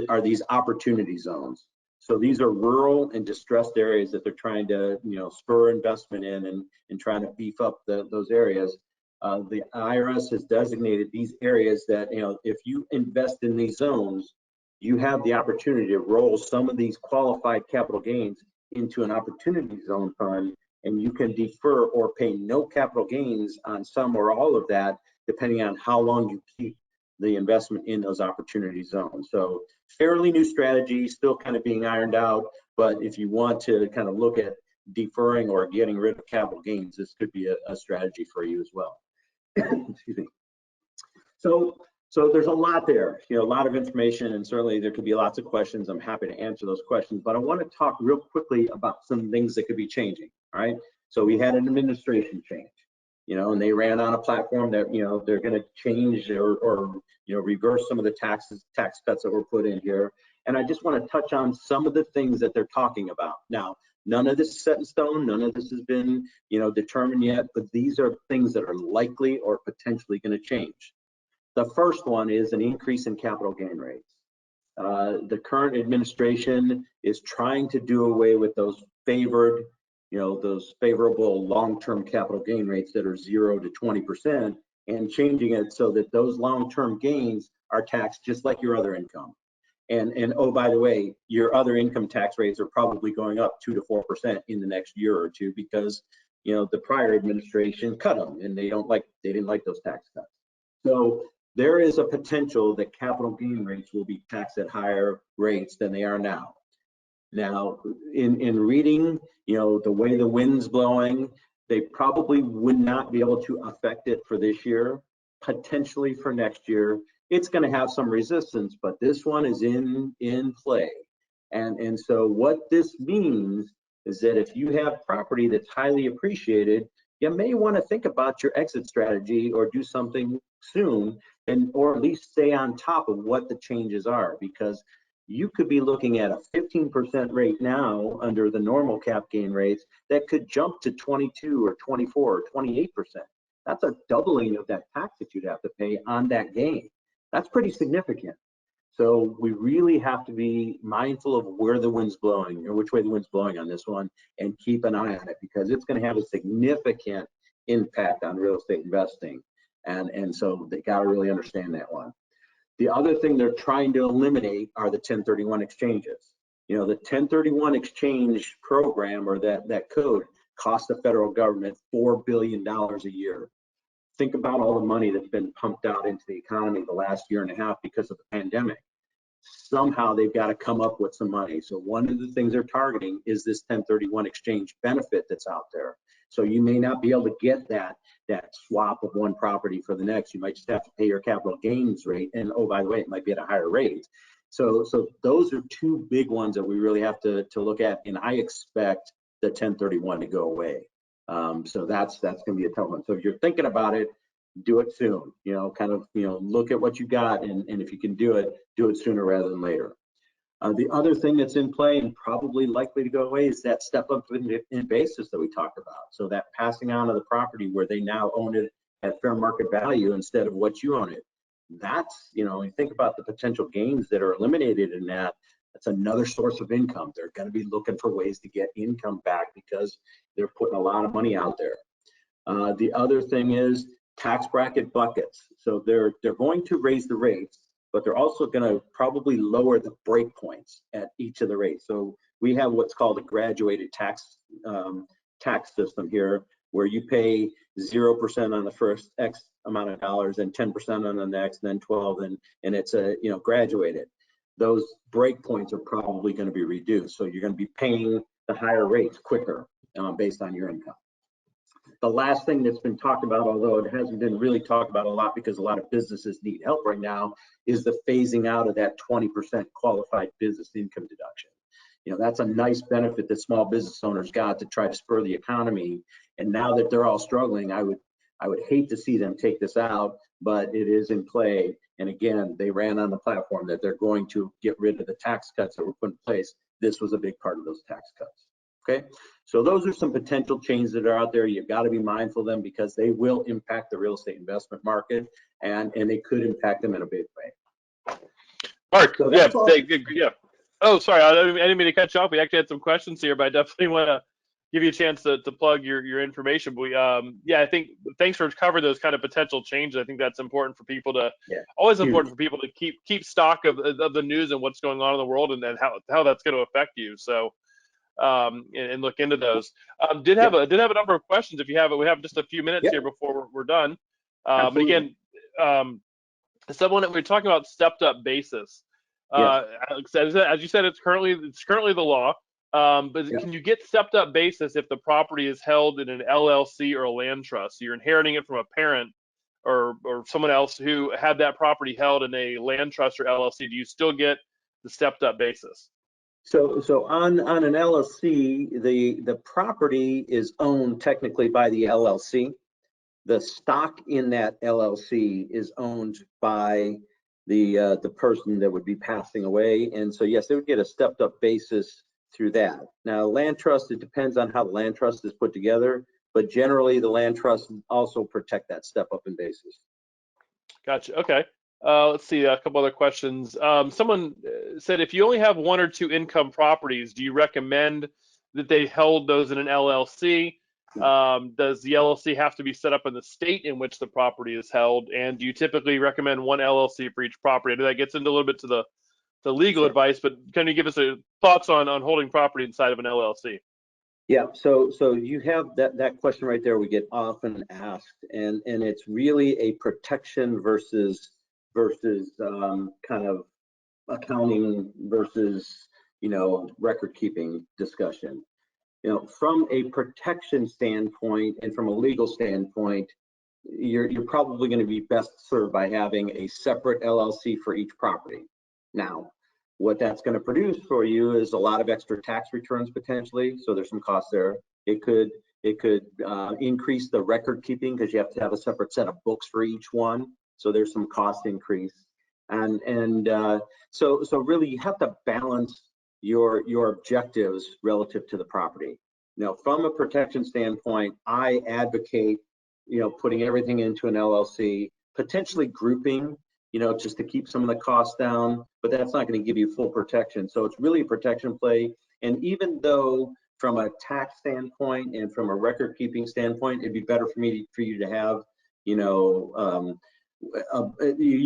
are these opportunity zones. So these are rural and distressed areas that they're trying to spur investment in and trying to beef up those areas. The IRS has designated these areas that if you invest in these zones, you have the opportunity to roll some of these qualified capital gains into an opportunity zone fund, and you can defer or pay no capital gains on some or all of that, depending on how long you keep the investment in those opportunity zones. So fairly new strategy, still kind of being ironed out, but if you want to kind of look at deferring or getting rid of capital gains, this could be a strategy for you as well. Excuse me. So there's a lot there, a lot of information, and certainly there could be lots of questions. I'm happy to answer those questions, but I want to talk real quickly about some things that could be changing. All right. So we had an administration change, and they ran on a platform that they're going to change or reverse some of the tax cuts that were put in here. And I just want to touch on some of the things that they're talking about. Now, none of this is set in stone. None of this has been determined yet, but these are things that are likely or potentially going to change. The first one is an increase in capital gain rates. The current administration is trying to do away with those favored, those favorable long-term capital gain rates that are 0 to 20%, and changing it so that those long-term gains are taxed just like your other income. And oh, by the way, your other income tax rates are probably going up 2 to 4% in the next year or two because the prior administration cut them, and they didn't like those tax cuts. So there is a potential that capital gain rates will be taxed at higher rates than they are now. Now, in reading, the way the wind's blowing, they probably would not be able to affect it for this year, potentially for next year. It's going to have some resistance, but this one is in play. And so what this means is that if you have property that's highly appreciated, you may want to think about your exit strategy or do something soon, and or at least stay on top of what the changes are, because you could be looking at a 15% rate now under the normal cap gain rates that could jump to 22 or 24 or 28%. That's a doubling of that tax that you'd have to pay on that gain. That's pretty significant. So we really have to be mindful of where the wind's blowing, or which way the wind's blowing on this one, and keep an eye on it, because it's going to have a significant impact on real estate investing. And so they got to really understand that one. The other thing they're trying to eliminate are the 1031 exchanges. You know, the 1031 exchange program, or that code, costs the federal government $4 billion a year. Think about all the money that's been pumped out into the economy the last year and a half because of the pandemic. Somehow they've got to come up with some money. So one of the things they're targeting is this 1031 exchange benefit that's out there. So you may not be able to get that swap of one property for the next. You might just have to pay your capital gains rate. And oh, by the way, it might be at a higher rate. So those are two big ones that we really have to look at. And I expect the 1031 to go away. So that's going to be a tough one. So if you're thinking about it, do it soon. You know, kind of, you know, look at what you got, and if you can do it sooner rather than later. The other thing that's in play and probably likely to go away is that step up in basis that we talked about. So that passing on of the property where they now own it at fair market value instead of what you own it. That's, you know, you think about the potential gains that are eliminated in that. That's another source of income. They're going to be looking for ways to get income back because they're putting a lot of money out there. The other thing is tax bracket buckets. So they're going to raise the rates, but they're also going to probably lower the break points at each of the rates. So we have what's called a graduated tax system here, where you pay 0% on the first X amount of dollars, and 10% on the next, and then 12, and it's a, you know, graduated. Those break points are probably going to be reduced. So you're going to be paying the higher rates quicker based on your income. The last thing that's been talked about, although it hasn't been really talked about a lot because a lot of businesses need help right now, is the phasing out of that 20% qualified business income deduction. You know, that's a nice benefit that small business owners got to try to spur the economy. And now that they're all struggling, I would hate to see them take this out, but it is in play. And again, they ran on the platform that they're going to get rid of the tax cuts that were put in place. This was a big part of those tax cuts. Okay, so those are some potential changes that are out there. You've got to be mindful of them because they will impact the real estate investment market, and they could impact them in a big way. Mark, so yeah. Oh, sorry, I didn't mean to cut you off. We actually had some questions here, but I definitely want to give you a chance to plug your information. But yeah, I think thanks for covering those kind of potential changes. I think that's important for people to always important for people to keep stock of the news and what's going on in the world, and how that's going to affect you. So. And look into those. Did have a number of questions. If you have it, we have just a few minutes here before we're done. But again, someone we're talking about stepped up basis. As you said, it's currently the law. But can you get stepped up basis if the property is held in an LLC or a land trust? So you're inheriting it from a parent or someone else who had that property held in a land trust or LLC. Do you still get the stepped up basis? So on an LLC, the property is owned technically by the LLC. The stock in that LLC is owned by the person that would be passing away, and so yes, they would get a stepped up basis through that. Now, land trust, it depends on how the land trust is put together, but generally the land trust also protect that step up in basis. Gotcha. Okay. Let's see a couple other questions. Someone said, if you only have one or two income properties, do you recommend that they held those in an LLC? Does the LLC have to be set up in the state in which the property is held? And do you typically recommend one LLC for each property? I know that gets into a little bit to the legal advice, but can you give us thoughts on holding property inside of an LLC? Yeah, so you have that question right there we get often asked, and it's really a protection versus kind of accounting versus, you know, record keeping discussion. You know, from a protection standpoint and from a legal standpoint, you're probably going to be best served by having a separate LLC for each property. Now, what that's going to produce for you is a lot of extra tax returns potentially. So there's some costs there. It could increase the record keeping because you have to have a separate set of books for each one. So there's some cost increase. So really you have to balance your objectives relative to the property. Now, from a protection standpoint, I advocate, putting everything into an LLC, potentially grouping, just to keep some of the costs down, but that's not going to give you full protection. So it's really a protection play. And even though from a tax standpoint and from a record keeping standpoint, it'd be better for you to have, you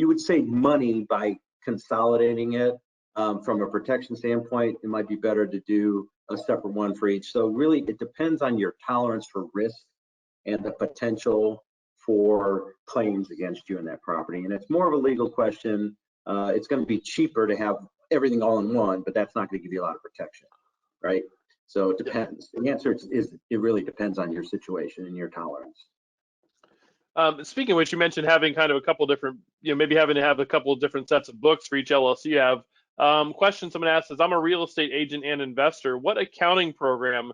would save money by consolidating it. From a protection standpoint, it might be better to do a separate one for each. So really, it depends on your tolerance for risk and the potential for claims against you in that property. And it's more of a legal question. It's going to be cheaper to have everything all in one, but that's not going to give you a lot of protection, right? So it depends. The answer is it really depends on your situation and your tolerance. Speaking of which, you mentioned having kind of a couple different, maybe having to have a couple of different sets of books for each LLC you have. Question someone asked is, I'm a real estate agent and investor. What accounting program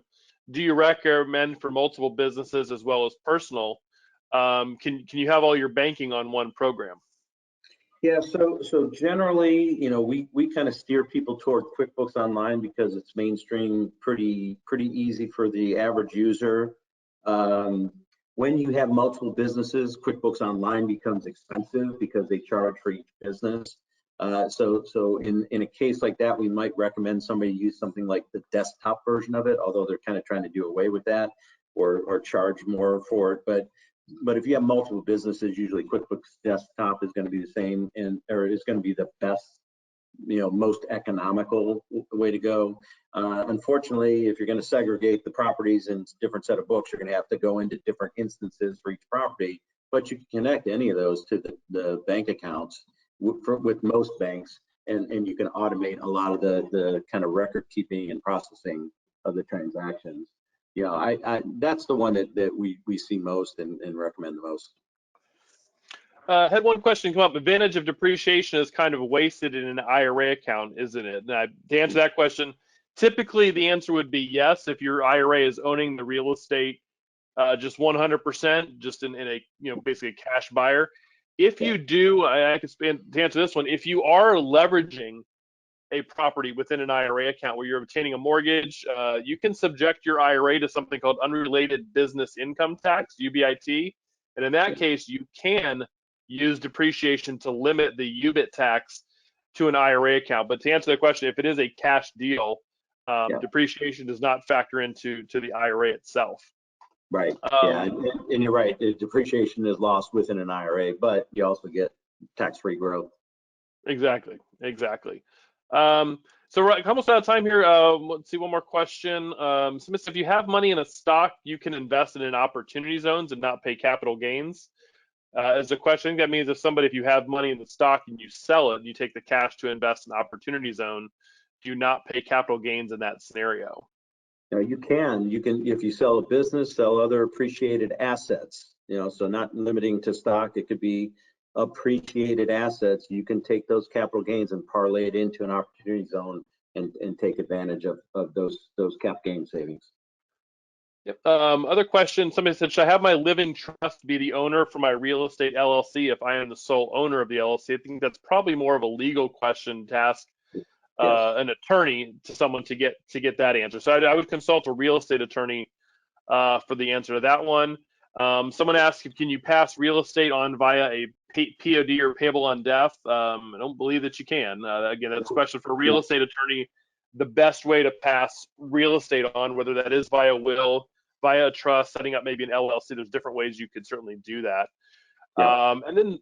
do you recommend for multiple businesses as well as personal? Can you have all your banking on one program? Yeah, so generally, we kind of steer people toward QuickBooks Online because it's mainstream, pretty easy for the average user. When you have multiple businesses, QuickBooks Online becomes expensive because they charge for each business. So in a case like that, we might recommend somebody use something like the desktop version of it, although they're kind of trying to do away with that or charge more for it. But if you have multiple businesses, usually QuickBooks Desktop is going to be the same or is going to be the best, most economical way to go. Unfortunately, if you're going to segregate the properties in different set of books, you're going to have to go into different instances for each property. But you can connect any of those to the bank accounts with most banks, and you can automate a lot of the kind of record keeping and processing of the transactions. That's the one that we see most and recommend the most. Had one question come up. Advantage of depreciation is kind of wasted in an IRA account, isn't it? And to answer that question, typically the answer would be yes if your IRA is owning the real estate just 100%, just in a basically a cash buyer. If you do, I can to answer this one. If you are leveraging a property within an IRA account where you're obtaining a mortgage, you can subject your IRA to something called unrelated business income tax, UBIT. And in that case, you can use depreciation to limit the UBIT tax to an IRA account. But to answer the question, if it is a cash deal, depreciation does not factor into the IRA itself. Right. And you're right. The depreciation is lost within an IRA, but you also get tax-free growth. Exactly. So we're almost out of time here. Let's see, one more question. If you have money in a stock, you can invest it in opportunity zones and not pay capital gains. As a question, that means if you have money in the stock and you sell it, and you take the cash to invest in opportunity zone, do you not pay capital gains in that scenario? No, you can, if you sell a business, sell other appreciated assets, so not limiting to stock, it could be appreciated assets. You can take those capital gains and parlay it into an opportunity zone and take advantage of those cap gain savings. Yep. Other question, somebody said, should I have my living trust be the owner for my real estate LLC if I am the sole owner of the LLC? I think that's probably more of a legal question to ask an attorney to someone to get that answer. So I would consult a real estate attorney for the answer to that one. Someone asked, can you pass real estate on via a POD or payable on death? I don't believe that you can. Again, that's a question for a real estate attorney. The best way to pass real estate on, whether that is via will, via a trust, setting up maybe an LLC, there's different ways you could certainly do that. And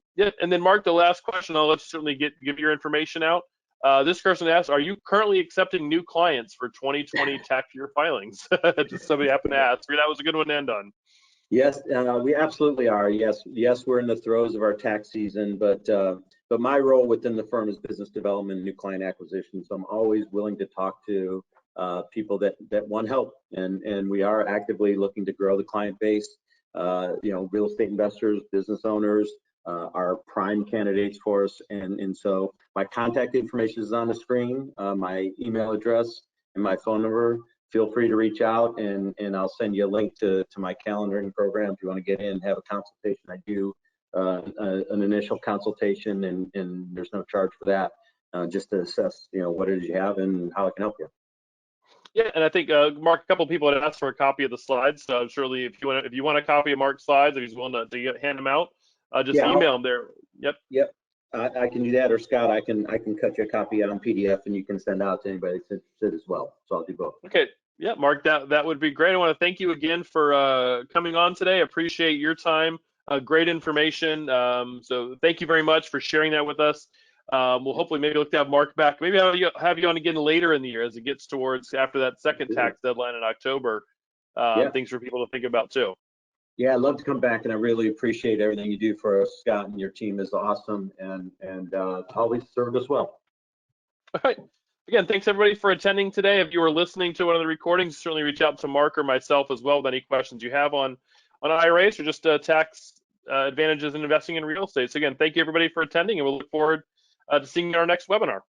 then Mark, the last question, I'll let you certainly give your information out. This person asked, are you currently accepting new clients for 2020 tax year filings? Just somebody happened to ask. That was a good one to end on. Yes, we absolutely are. Yes, we're in the throes of our tax season, but my role within the firm is business development and new client acquisition. So I'm always willing to talk to people that want help, and we are actively looking to grow the client base. Real estate investors, business owners, are prime candidates for us. And so my contact information is on the screen, my email address and my phone number. Feel free to reach out, and I'll send you a link to my calendaring program if you want to get in and have a consultation. I do an initial consultation, and there's no charge for that, just to assess, what it is you have and how I can help you. Yeah, and I think Mark, a couple of people had asked for a copy of the slides. So surely, if you want a copy of Mark's slides, or he's willing to hand them out, just Yeah, email them there. Yep. yep. I can do that, or Scott, I can cut you a copy on PDF, and you can send out to anybody that's interested as well. So I'll do both. Okay. Yeah, Mark, that would be great. I want to thank you again for coming on today. Appreciate your time. Great information. So thank you very much for sharing that with us. We'll hopefully maybe look to have Mark back. Maybe have you on again later in the year as it gets towards after that second tax deadline in October. Yeah. Things for people to think about too. Yeah, I'd love to come back, and I really appreciate everything you do for us, Scott, and your team is awesome, and always served us well. All right. Again, thanks everybody for attending today. If you were listening to one of the recordings, certainly reach out to Mark or myself as well with any questions you have on IRAs or just tax advantages in investing in real estate. So again, thank you everybody for attending, and we'll look forward to seeing you in our next webinar.